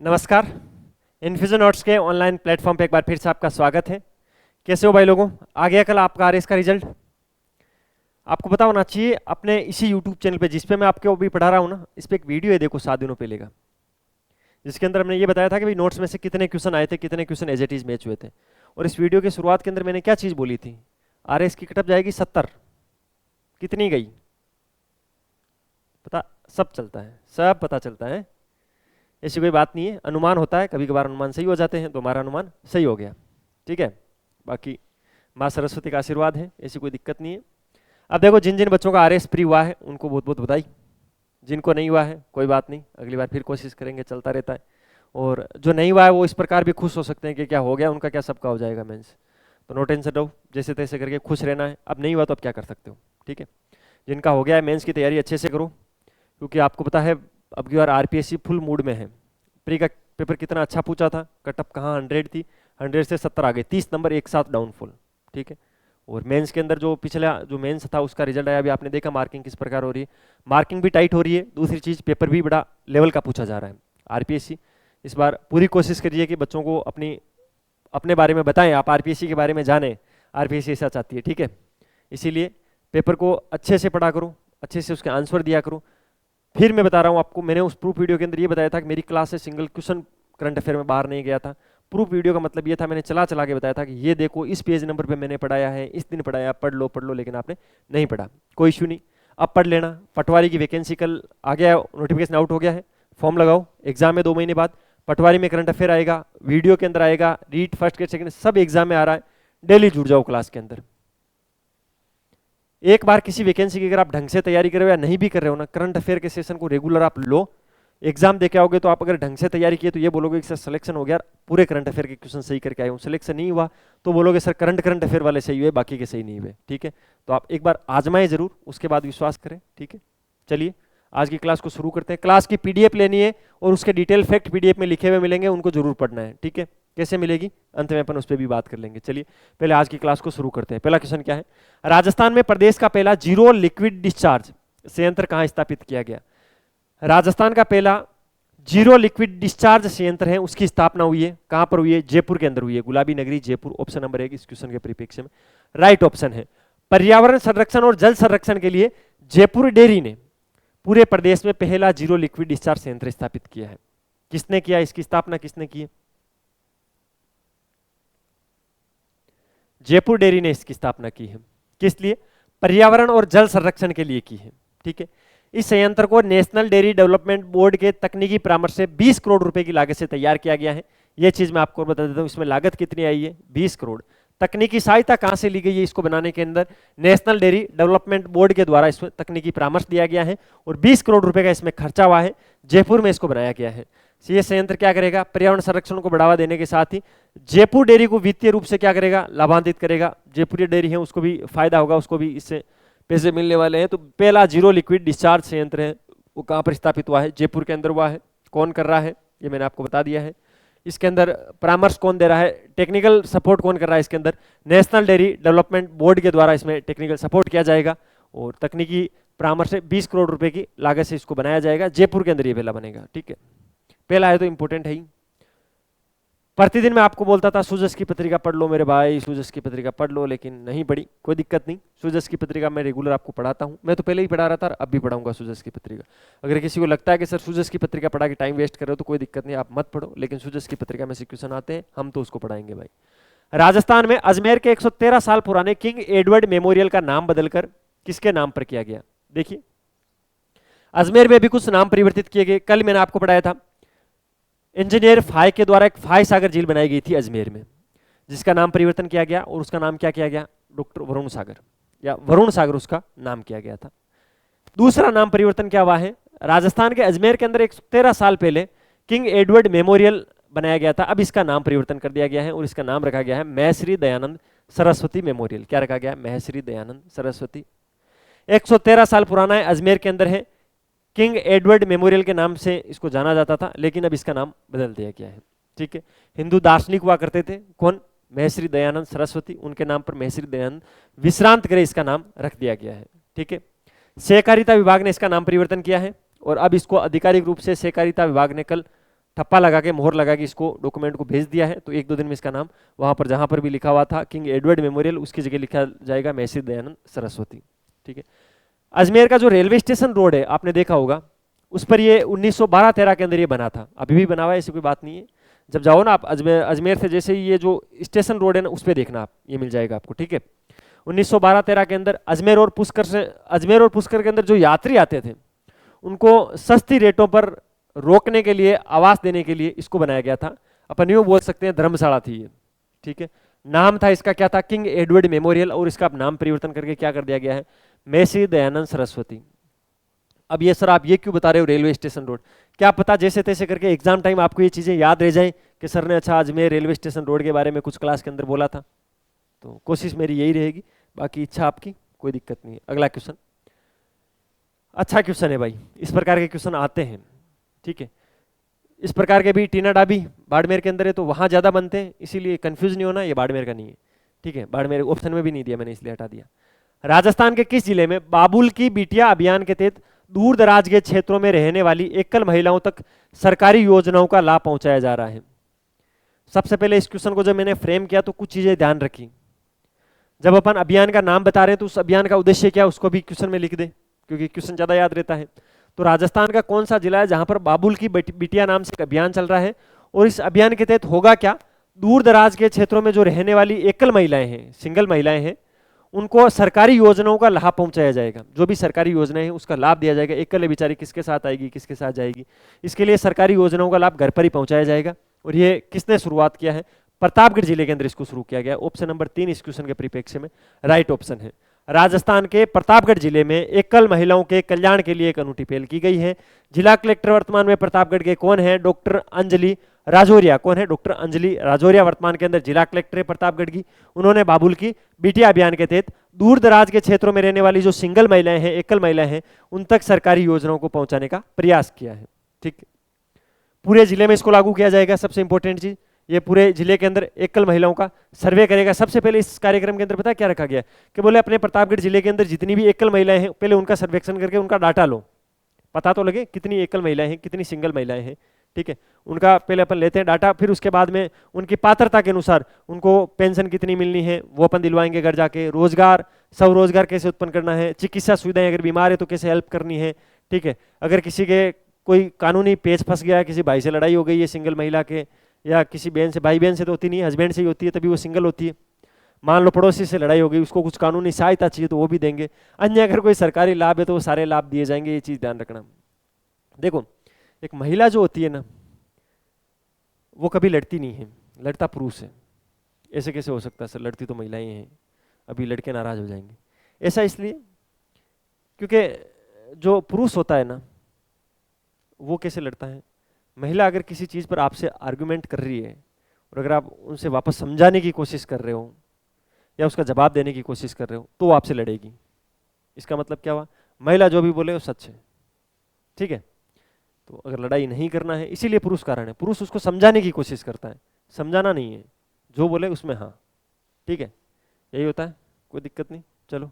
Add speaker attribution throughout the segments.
Speaker 1: नमस्कार। Infusion notes के online platform पे एक बार फिर से आपका स्वागत है। कैसे हो भाई लोगों? आ गया कल आपका आरएस का रिजल्ट? आपको पता होना चाहिए अपने इसी यूट्यूब चैनल पे जिस पे मैं आपको अभी पढ़ा रहा हूँ ना, इस पे एक वीडियो है, देखो 7 दिनों पहले का, जिसके अंदर हमने ये बताया था कि भाई नोट्स में से कितने क्वेश्चन आए थे, कितने question as it is match हुए थे। और इस वीडियो की शुरुआत के अंदर मैंने क्या चीज़ बोली थी? आरएस की कटअप जाएगी 70। कितनी गई पता? सब चलता है, सब पता चलता है, ऐसी कोई बात नहीं है। अनुमान होता है, कभी कभार अनुमान सही हो जाते हैं, तो हमारा अनुमान सही हो गया, ठीक है। बाकी माँ सरस्वती का आशीर्वाद है, ऐसी कोई दिक्कत नहीं है। अब देखो, जिन जिन बच्चों का आरएस प्री हुआ है उनको बहुत बहुत बधाई, जिनको नहीं हुआ है कोई बात नहीं, अगली बार फिर कोशिश करेंगे, चलता रहता है। और जो नहीं हुआ है वो इस प्रकार भी खुश हो सकते हैं कि क्या हो गया उनका, क्या सबका हो जाएगा मेंस, तो नो टेंशन रहो, जैसे तैसे करके खुश रहना है। अब नहीं हुआ तो अब क्या कर सकते हो, ठीक है। जिनका हो गया है मेंस की तैयारी अच्छे से करो, क्योंकि आपको पता है अब की बार आरपीएससी फुल मूड में है। प्री का पेपर कितना अच्छा पूछा था, कटअप कहाँ 100 थी, 100 से 70 आ गए, 30 नंबर एक साथ डाउनफॉल, ठीक है। और मेंस के अंदर जो पिछला जो मेंस था उसका रिजल्ट आया, अभी आपने देखा मार्किंग किस प्रकार हो रही है, मार्किंग भी टाइट हो रही है। दूसरी चीज़, पेपर भी बड़ा लेवल का पूछा जा रहा है। आरपीएससी इस बार पूरी कोशिश करिए कि बच्चों को अपने बारे में बताएं, आप आरपीएससी के बारे में जानें, आरपीएससी ऐसा चाहती है, ठीक है। इसीलिए पेपर को अच्छे से पढ़ा करो, अच्छे से उसके आंसर दिया करो। फिर मैं बता रहा हूँ आपको, मैंने उस प्रूफ वीडियो के अंदर ये बताया था कि मेरी क्लास से सिंगल क्वेश्चन करंट अफेयर में बाहर नहीं गया था। प्रूफ वीडियो का मतलब ये था, मैंने चला चला के बताया था कि ये देखो इस पेज नंबर पे मैंने पढ़ाया है, इस दिन पढ़ाया, पढ़ लो, लेकिन आपने नहीं पढ़ा, कोई इशू नहीं, अब पढ़ लेना। पटवारी की वैकेंसी कल आ गया, नोटिफिकेशन आउट हो गया है, फॉर्म लगाओ, एग्जाम में 2 महीने बाद पटवारी में करंट अफेयर आएगा, वीडियो के अंदर आएगा, रीट फर्स्ट के सेकंड सब एग्जाम में आ रहा है। डेली जुड़ जाओ क्लास के अंदर। एक बार किसी वैकेंसी की अगर आप ढंग से तैयारी कर रहे हो या नहीं भी कर रहे हो ना, करंट अफेयर के सेशन को रेगुलर आप लो, एग्जाम देके आओगे तो आप अगर ढंग से तैयारी किए तो ये बोलोगे कि सर सिलेक्शन हो गया, पूरे करंट अफेयर के क्वेश्चन सही करके आए हूँ। सिलेक्शन नहीं हुआ तो बोलोगे सर करंट अफेयर वाले सही हुए, बाकी के सही नहीं हुए, ठीक है। तो आप एक बार आजमाएं जरूर, उसके बाद विश्वास करें, ठीक है। चलिए आज की क्लास को शुरू करते हैं। क्लास की पीडीएफ लेनी है और उसके डिटेल फैक्ट पीडीएफ में लिखे हुए मिलेंगे, उनको जरूर पढ़ना है, ठीक है। कैसे मिलेगी अंत में अपन उस पर भी बात कर लेंगे। चलिए पहले आज की क्लास को शुरू करते हैं। पहला क्वेश्चन क्या है? राजस्थान में प्रदेश का पहला जीरो लिक्विड डिस्चार्ज संयंत्र कहां स्थापित किया गया? राजस्थान का पहला जीरो लिक्विड डिस्चार्ज संयंत्र है, उसकी स्थापना हुई है, कहां पर हुई है? जयपुर के अंदर हुई है, गुलाबी नगरी जयपुर। ऑप्शन नंबर 1 इस क्वेश्चन के परिप्रेक्ष्य में राइट ऑप्शन है। पर्यावरण संरक्षण और जल संरक्षण के लिए जयपुर डेयरी ने पूरे प्रदेश में पहला जीरो लिक्विड डिस्चार्ज संयंत्र स्थापित किया है। किसने किया? इसकी स्थापना किसने की है? जयपुर डेयरी ने इसकी स्थापना की है। किस लिए? पर्यावरण और जल संरक्षण के लिए की है, ठीक है। इस संयंत्र को नेशनल डेयरी डेवलपमेंट बोर्ड के तकनीकी परामर्श से 20 करोड़ रुपए की लागत से तैयार किया गया है। यह चीज मैं आपको बता देता हूं, इसमें लागत कितनी आई है? 20 करोड़। तकनीकी सहायता कहां से ली गई है इसको बनाने के अंदर? नेशनल डेयरी डेवलपमेंट बोर्ड के द्वारा इसमें तकनीकी परामर्श दिया गया है और 20 करोड़ रुपए का इसमें खर्चा हुआ है। जयपुर में इसको बनाया गया है। ये संयंत्र क्या करेगा? पर्यावरण संरक्षण को बढ़ावा देने के साथ ही जयपुर डेयरी को वित्तीय रूप से क्या करेगा? लाभान्वित करेगा। जयपुरी डेयरी है उसको भी फायदा होगा, उसको भी इससे पैसे मिलने वाले हैं। तो पहला जीरो लिक्विड डिस्चार्ज संयंत्र है वो कहां पर स्थापित हुआ है? जयपुर के अंदर हुआ है। कौन कर रहा है ये मैंने आपको बता दिया है। इसके अंदर परामर्श कौन दे रहा है? टेक्निकल सपोर्ट कौन कर रहा है इसके अंदर? नेशनल डेयरी डेवलपमेंट बोर्ड के द्वारा इसमें टेक्निकल सपोर्ट किया जाएगा और तकनीकी परामर्श से 20 करोड़ रुपए की लागत से इसको बनाया जाएगा। जयपुर के अंदर ये पहला बनेगा, ठीक है। पहला है तो इंपॉर्टेंट है ही। प्रतिदिन मैं आपको बोलता था सूजस की पत्रिका पढ़ लो मेरे भाई, सूजस की पत्रिका पढ़ लो, लेकिन नहीं पढ़ी, कोई दिक्कत नहीं। सूजस की पत्रिका मैं रेगुलर आपको पढ़ाता हूं, मैं तो पहले ही पढ़ा रहा था, अब भी पढ़ाऊंगा सूजस की पत्रिका। अगर किसी को लगता है कि सर सूजस की पत्रिका पढ़ा के टाइम वेस्ट कर रहे हो तो कोई दिक्कत नहीं, आप मत पढ़ो, लेकिन सूजस की पत्रिका में से क्वेश्चन आते हैं, हम तो उसको पढ़ाएंगे भाई। राजस्थान में अजमेर के 113 साल पुराने किंग एडवर्ड मेमोरियल का नाम बदलकर किसके नाम पर किया गया? देखिए अजमेर में भी कुछ नाम परिवर्तित किए गए। कल मैंने आपको पढ़ाया था इंजीनियर फाय के द्वारा एक फाय सागर झील बनाई गई थी अजमेर में, जिसका नाम परिवर्तन किया गया और उसका नाम क्या किया गया? डॉक्टर वरुण सागर, या वरुण सागर उसका नाम किया गया था। दूसरा नाम परिवर्तन क्या हुआ है? राजस्थान के अजमेर के अंदर 113 साल पहले किंग एडवर्ड मेमोरियल बनाया गया था, अब इसका नाम परिवर्तन कर दिया गया है और इसका नाम रखा गया है महर्षि दयानंद सरस्वती मेमोरियल। क्या रखा गया है? महर्षि दयानंद सरस्वती। 113 साल पुराना है, अजमेर के अंदर है, किंग एडवर्ड मेमोरियल के नाम से इसको जाना जाता था, लेकिन अब इसका नाम बदल दिया गया है, ठीक है। हिंदू दार्शनिक हुआ करते थे, कौन? महर्षि दयानंद सरस्वती, उनके नाम पर महर्षि दयानंद विश्रांत गृह इसका नाम रख दिया गया है, ठीक है। सहकारिता विभाग ने इसका नाम परिवर्तन किया है और अब इसको आधिकारिक रूप से सहकारिता विभाग ने कल ठप्पा लगा के मोहर लगा के इसको डॉक्यूमेंट को भेज दिया है, तो 1-2 दिन में इसका नाम वहां पर जहां पर भी लिखा हुआ था किंग एडवर्ड मेमोरियल, उसकी जगह लिखा जाएगा महर्षि दयानंद सरस्वती। ठीक है। अजमेर का जो रेलवे स्टेशन रोड है आपने देखा होगा, उस पर ये 1912-13 के अंदर ये बना था, अभी भी बना हुआ है, ऐसी कोई बात नहीं है। जब जाओ ना आप अजमेर से जैसे ही ये जो स्टेशन रोड है ना उस पर देखना आप, ये मिल जाएगा आपको। ठीक है। 1912-13 के अंदर अजमेर और पुष्कर के अंदर जो यात्री आते थे उनको सस्ती रेटों पर रोकने के लिए, आवास देने के लिए इसको बनाया गया था। अपन यूँ बोल सकते हैं धर्मशाला थी ये। ठीक है। नाम था इसका क्या था, किंग एडवर्ड मेमोरियल, और इसका नाम परिवर्तन करके क्या कर दिया गया है, महर्षि दयानंद सरस्वती। अब ये सर आप ये क्यों बता रहे हो रेलवे स्टेशन रोड, क्या पता जैसे तैसे करके एग्जाम टाइम आपको ये चीजें याद रह जाएं कि सर ने अच्छा अजमेर रेलवे स्टेशन रोड के बारे में कुछ क्लास के अंदर बोला था। तो कोशिश मेरी यही रहेगी, बाकी इच्छा आपकी, कोई दिक्कत नहीं है। अगला क्वेश्चन, अच्छा क्वेश्चन है भाई, इस प्रकार के क्वेश्चन आते हैं। ठीक है। इस प्रकार के भी टीना डाबी बाड़मेर के अंदर है तो वहां ज्यादा बनते हैं, इसीलिए कंफ्यूज नहीं होना, ये बाड़मेर का नहीं है। ठीक है। बाड़मेर ऑप्शन में भी नहीं दिया मैंने, इसलिए हटा दिया। राजस्थान के किस जिले में बाबुल की बिटिया अभियान के तहत दूर दराज के क्षेत्रों में रहने वाली एकल महिलाओं तक सरकारी योजनाओं का लाभ पहुंचाया जा रहा है? सबसे पहले इस क्वेश्चन को जब मैंने फ्रेम किया तो कुछ चीजें ध्यान रखी। जब अपन अभियान का नाम बता रहे हैं तो उस अभियान का उद्देश्य क्या, उसको भी क्वेश्चन में लिख दे, क्योंकि क्वेश्चन ज्यादा याद रहता है। तो राजस्थान का कौन सा जिला है जहां पर बाबुल की बिटिया नाम से एक अभियान चल रहा है, और इस अभियान के तहत होगा क्या, दूर दराज के क्षेत्रों में जो रहने वाली एकल महिलाएं हैं, सिंगल महिलाएं हैं, उनको सरकारी योजनाओं का लाभ पहुंचाया जाएगा। जो भी सरकारी योजनाएं हैं उसका लाभ दिया जाएगा। एकल है बेचारी, किसके साथ आएगी, किसके साथ जाएगी, इसके लिए सरकारी योजनाओं का लाभ घर पर ही पहुंचाया जाएगा। और ये किसने शुरुआत किया है, प्रतापगढ़ जिले के अंदर इसको शुरू किया गया। ऑप्शन नंबर 3 इस क्वेश्चन के परिप्रेक्ष्य में राइट ऑप्शन है। राजस्थान के प्रतापगढ़ जिले में एकल महिलाओं के कल्याण के लिए एक अनूठी पहल की गई है। जिला कलेक्टर वर्तमान में प्रतापगढ़ के कौन है, डॉक्टर अंजलि राजौरिया। कौन है, डॉक्टर अंजलि राजौरिया वर्तमान के अंदर जिला कलेक्टर है प्रतापगढ़ की। उन्होंने बाबुल की बिटिया अभियान के तहत दूर दराज के क्षेत्रों में रहने वाली जो सिंगल महिलाएं हैं, एकल महिलाएं हैं, उन तक सरकारी योजनाओं को पहुंचाने का प्रयास किया है। ठीक, पूरे जिले में इसको लागू किया जाएगा। सबसे इंपॉर्टेंट चीज, ये पूरे जिले के अंदर एकल महिलाओं का सर्वे करेगा। सबसे पहले इस कार्यक्रम के अंदर पता क्या रखा गया कि बोले अपने प्रतापगढ़ जिले के अंदर जितनी भी एकल महिलाएं हैं पहले उनका सर्वेक्षण करके उनका डाटा लो, पता तो लगे कितनी एकल महिलाएं हैं, कितनी सिंगल महिलाएं हैं। ठीक है, उनका पहले अपन लेते हैं डाटा, फिर उसके बाद में उनकी पात्रता के अनुसार उनको पेंशन कितनी मिलनी है वो अपन दिलवाएंगे घर जाके। रोजगार, स्वरोजगार कैसे उत्पन्न करना है, चिकित्सा सुविधाएं, अगर बीमार है तो कैसे हेल्प करनी है। ठीक है, अगर किसी के कोई कानूनी पेच फंस गया है, किसी भाई से लड़ाई हो गई है सिंगल महिला के, या किसी बहन से, भाई बहन से तो होती नहीं, हस्बैंड से ही होती है, तभी वो सिंगल होती है। मान लो पड़ोसी से लड़ाई हो गई, उसको कुछ कानूनी सहायता चाहिए तो वो भी देंगे। अन्य अगर कोई सरकारी लाभ है तो वो सारे लाभ दिए जाएंगे। ये चीज ध्यान रखना। देखो, एक महिला जो होती है ना वो कभी लड़ती नहीं है, लड़ता पुरुष है। ऐसे कैसे हो सकता है सर, लड़ती तो महिलाएं हैं, अभी लड़के नाराज हो जाएंगे। ऐसा इसलिए क्योंकि जो पुरुष होता है ना वो कैसे लड़ता है, महिला अगर किसी चीज पर आपसे आर्गुमेंट कर रही है और अगर आप उनसे वापस समझाने की कोशिश कर रहे हो या उसका जवाब देने की कोशिश कर रहे हो तो वो आपसे लड़ेगी। इसका मतलब क्या हुआ, महिला जो भी बोले वो सच है। ठीक है, तो अगर लड़ाई नहीं करना है, इसीलिए पुरुष कारण है, पुरुष उसको समझाने की कोशिश करता है, समझाना नहीं है, जो बोले उसमें हाँ। ठीक है, यही होता है, कोई दिक्कत नहीं। चलो,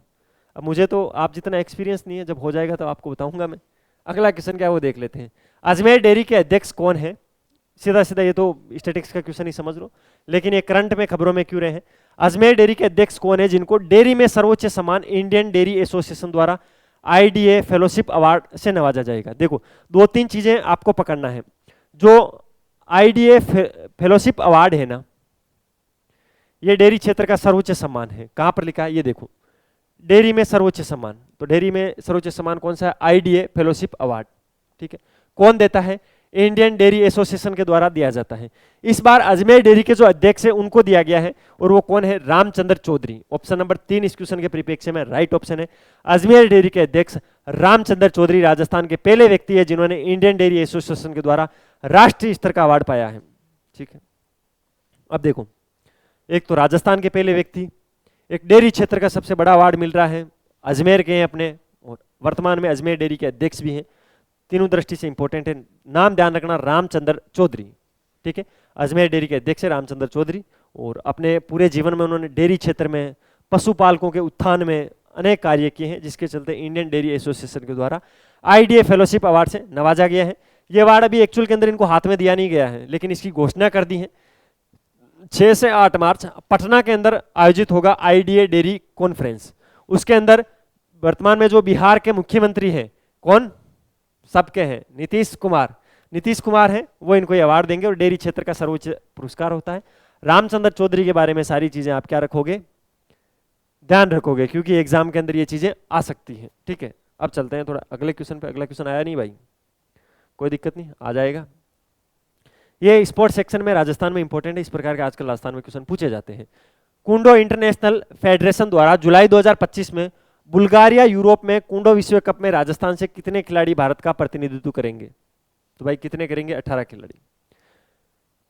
Speaker 1: अब मुझे तो आप जितना एक्सपीरियंस नहीं है, जब हो जाएगा तो आपको बताऊंगा मैं। अगला क्वेश्चन क्या है वो देख लेते हैं। अजमेर डेयरी के अध्यक्ष कौन है? सीधा सीधा ये तो स्टैटिक्स का क्वेश्चन ही समझ लो, लेकिन ये करंट में खबरों में क्यों रहे हैं। अजमेर डेयरी के अध्यक्ष कौन है जिनको डेयरी में सर्वोच्च सम्मान इंडियन डेयरी एसोसिएशन द्वारा आईडीए फेलोशिप अवार्ड से नवाजा जाएगा? देखो, 2-3 चीजें आपको पकड़ना है। जो आईडीए फेलोशिप अवार्ड है ना, ये डेयरी क्षेत्र का सर्वोच्च सम्मान है। कहां पर लिखा है ये देखो, डेयरी में सर्वोच्च सम्मान। तो डेयरी में सर्वोच्च सम्मान कौन सा है? IDA fellowship award. ठीक है, कौन देता है? इंडियन डेयरी एसोसिएशन के द्वारा दिया जाता है। इस बार अजमेर डेयरी के जो अध्यक्ष है उनको दिया गया है, और वो कौन है? रामचंद्र चौधरी। ऑप्शन नंबर 3 इस क्वेश्चन के परिप्रेक्ष्य में राइट ऑप्शन है। अजमेर डेयरी के अध्यक्ष रामचंद्र चौधरी राजस्थान के पहले व्यक्ति है जिन्होंने इंडियन डेयरी एसोसिएशन के द्वारा राष्ट्रीय स्तर का अवार्ड पाया है। ठीक है, अब देखो, एक तो राजस्थान के पहले व्यक्ति, एक डेयरी क्षेत्र का सबसे बड़ा अवार्ड मिल रहा है, अजमेर के हैं अपने, और वर्तमान में अजमेर डेयरी के अध्यक्ष भी हैं। तीनों दृष्टि से इंपॉर्टेंट है, नाम ध्यान रखना, रामचंद्र चौधरी। ठीक है, अजमेर डेयरी के अध्यक्ष है रामचंद्र चौधरी, और अपने पूरे जीवन में उन्होंने डेयरी क्षेत्र में पशुपालकों के उत्थान में अनेक कार्य किए हैं, जिसके चलते इंडियन डेयरी एसोसिएशन के द्वारा आईडीए फेलोशिप अवार्ड से नवाजा गया है। ये अवार्ड अभी एक्चुअल के अंदर इनको हाथ में दिया नहीं गया है, लेकिन इसकी घोषणा कर दी है। 6 से 8 मार्च पटना के अंदर आयोजित होगा आईडीए डेयरी कॉन्फ्रेंस। उसके अंदर वर्तमान में जो बिहार के मुख्यमंत्री हैं, कौन, सबके हैं, नीतीश कुमार हैं, वो इनको ये अवार्ड देंगे और डेयरी क्षेत्र का सर्वोच्च पुरस्कार होता है। रामचंद्र चौधरी के बारे में सारी चीजें आप क्या रखोगे, ध्यान रखोगे, क्योंकि एग्जाम के अंदर ये चीजें आ सकती हैं। ठीक है, अब चलते हैं थोड़ा अगले क्वेश्चन पे। अगला क्वेश्चन आया नहीं भाई, कोई दिक्कत नहीं, आ जाएगा। ये स्पोर्ट्स सेक्शन में राजस्थान में इंपॉर्टेंट है, इस प्रकार के आजकल राजस्थान में क्वेश्चन पूछे जाते हैं। कुंडो इंटरनेशनल फेडरेशन द्वारा जुलाई 2025 में बुल्गारिया यूरोप में कुंडो विश्व कप में राजस्थान से कितने खिलाड़ी भारत का प्रतिनिधित्व करेंगे? तो भाई कितने करेंगे? 18 खिलाड़ी।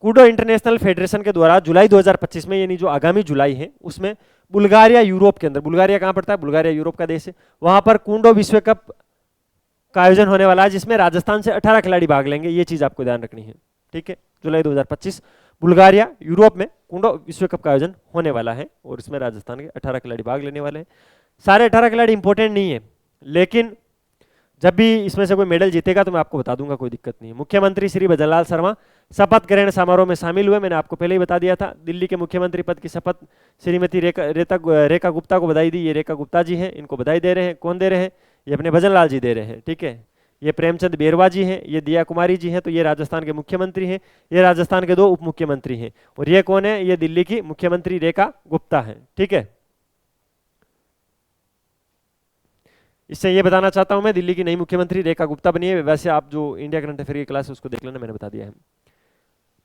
Speaker 1: कुंडो इंटरनेशनल फेडरेशन के द्वारा जुलाई 2025 में, यानी जो आगामी जुलाई है, उसमें बुल्गारिया यूरोप के अंदर, बुल्गारिया कहां पड़ता है? बुल्गारिया यूरोप का देश है, वहां पर कुंडो विश्व कप का आयोजन होने वाला है, जिसमें राजस्थान से 18 खिलाड़ी भाग लेंगे। ये चीज आपको ध्यान रखनी है। ठीक है, जुलाई 2025 बुल्गारिया यूरोप में कुंडो विश्व कप का आयोजन होने वाला है और इसमें राजस्थान के 18 खिलाड़ी भाग लेने वाले हैं। सारे 18 खिलाड़ी इंपॉर्टेंट नहीं है, लेकिन जब भी इसमें से कोई मेडल जीतेगा तो मैं आपको बता दूंगा, कोई दिक्कत नहीं है। मुख्यमंत्री श्री भजनलाल शर्मा शपथ ग्रहण समारोह में शामिल हुए, मैंने आपको पहले ही बता दिया था। दिल्ली के मुख्यमंत्री पद की शपथ श्रीमती रेखा गुप्ता को बधाई दी। ये रेखा गुप्ता जी हैं, इनको बधाई दे रहे हैं। कौन दे रहे हैं? ये अपने भजनलाल जी दे रहे हैं। ठीक है, ये प्रेमचंद बेरवा जी हैं, ये दिया कुमारी जी हैं, तो ये राजस्थान के मुख्यमंत्री हैं। ये राजस्थान के 2 उप मुख्यमंत्री हैं, और ये कौन है? ये दिल्ली की मुख्यमंत्री रेखा गुप्ता है। ठीक है, इससे ये बताना चाहता हूं मैं, दिल्ली की नई मुख्यमंत्री रेखा गुप्ता बनी है। वैसे आप जो इंडिया करंट अफेयर की क्लास है उसको देख लेना, मैंने बता दिया है।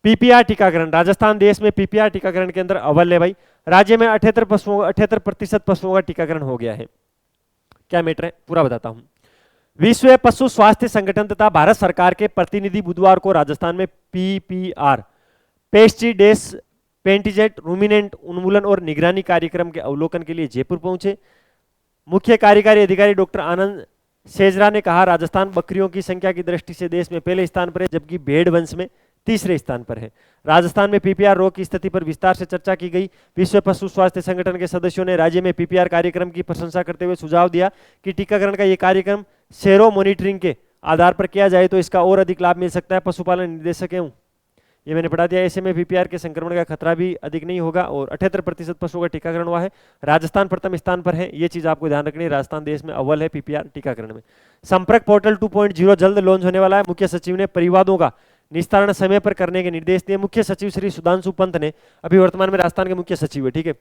Speaker 1: पीपीआर टीकाकरण, राजस्थान देश में पीपीआर टीकाकरण के अंदर अव्वल है भाई। राज्य में 78% पशुओं का टीकाकरण हो गया है। क्या मैटर है पूरा बताता हूं। विश्व पशु स्वास्थ्य संगठन तथा भारत सरकार के प्रतिनिधि बुधवार को राजस्थान में पीपीआर, पेस्टिडेस पेंटिजेट रूमिनेंट उन्मूलन और निगरानी कार्यक्रम के अवलोकन के लिए जयपुर पहुंचे। मुख्य कार्यकारी अधिकारी डॉक्टर आनंद सेजरा ने कहा, राजस्थान बकरियों की संख्या की दृष्टि से देश में पहले स्थान पर है, जबकि भेड़ वंश में तीसरे स्थान पर है। राजस्थान में पीपीआर रोग की स्थिति पर विस्तार से चर्चा की गई। विश्व पशु स्वास्थ्य संगठन के सदस्यों ने राज्य में पीपीआर कार्यक्रम की प्रशंसा करते हुए सुझाव दिया कि टीकाकरण का यह कार्यक्रम सेरो मॉनिटरिंग के आधार पर किया जाए तो इसका और अधिक लाभ मिल सकता है। पशुपालन निदेशक हूँ, ये मैंने पढ़ा दिया। ऐसे में पीपीआर के संक्रमण का खतरा भी अधिक नहीं होगा और 78% पशुओं का टीकाकरण हुआ है। राजस्थान प्रथम स्थान पर है, ये चीज आपको ध्यान रखनी है। राजस्थान देश में अव्वल है पीपीआर टीकाकरण में। संपर्क पोर्टल 2.0 जल्द लॉन्च होने वाला है। मुख्य सचिव ने परिवादों का निस्तारण समय पर करने के निर्देश दिए। मुख्य सचिव श्री सुधांशु पंत ने, अभी वर्तमान में राजस्थान के मुख्य सचिव है, ठीक है,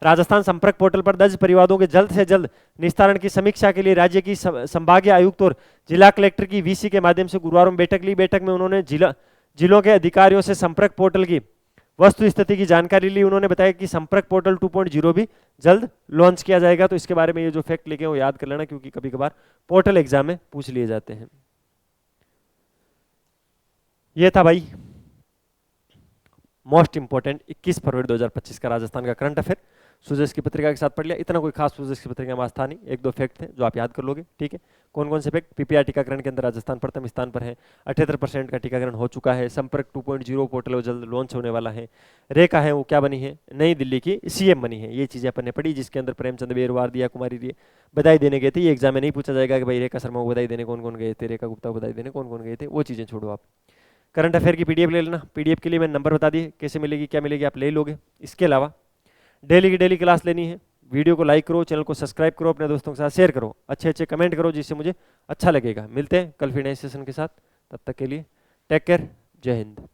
Speaker 1: राजस्थान संपर्क पोर्टल पर दर्ज परिवादों के जल्द से जल्द निस्तारण की समीक्षा के लिए राज्य की संभागीय आयुक्त और जिला कलेक्टर की वीसी के माध्यम से गुरुवार में बैठक ली। बैठक में उन्होंने जिलों के अधिकारियों से संपर्क पोर्टल की वस्तु स्थिति की जानकारी ली। उन्होंने बताया कि संपर्क पोर्टल 2.0 भी जल्द लॉन्च किया जाएगा। तो इसके बारे में ये जो फैक्ट लिखे वो याद कर लेना, क्योंकि कभी कभार पोर्टल एग्जाम में पूछ लिए जाते हैं। ये था भाई मोस्ट इंपोर्टेंट 21 फरवरी 2025 का राजस्थान का करंट अफेयर। सुजस की पत्रिका के साथ पढ़ लिया, इतना कोई खास सुजस की पत्रिका में आज था नहीं। 1-2 फैक्ट थे जो आप याद कर लोगे, ठीक है। कौन कौन से फैक्ट? पीपीआर टीकाकरण के अंदर राजस्थान प्रथम स्थान पर है, 78% का टीकाकरण हो चुका है। संपर्क 2.0 पोर्टल वो जल्द लॉन्च होने वाला है। रेखा है वो क्या बनी है? नई दिल्ली की सीएम बनी है। ये चीजें अपन ने पढ़ी, जिसके अंदर प्रेमचंद बेरवार, दिया कुमारी दिए बधाई देने गए थे। ये एग्जाम में नहीं पूछा जाएगा कि भाई रेखा शर्मा को बधाई देने कौन कौन गए थे, रेखा गुप्ता को बधाई देने कौन कौन गए थे, वो चीजें छोड़ो आप। करंट अफेयर की पीडीएफ ले लेना। पीडीएफ के लिए मैंने नंबर बता दिए, कैसे मिलेगी क्या मिलेगी आप ले लोगे। इसके अलावा डेली की डेली क्लास लेनी है। वीडियो को लाइक करो, चैनल को सब्सक्राइब करो, अपने दोस्तों के साथ शेयर करो, अच्छे अच्छे कमेंट करो जिससे मुझे अच्छा लगेगा। मिलते हैं कल फिर नए सेशन के साथ, तब तक के लिए टेक केयर, जय हिंद।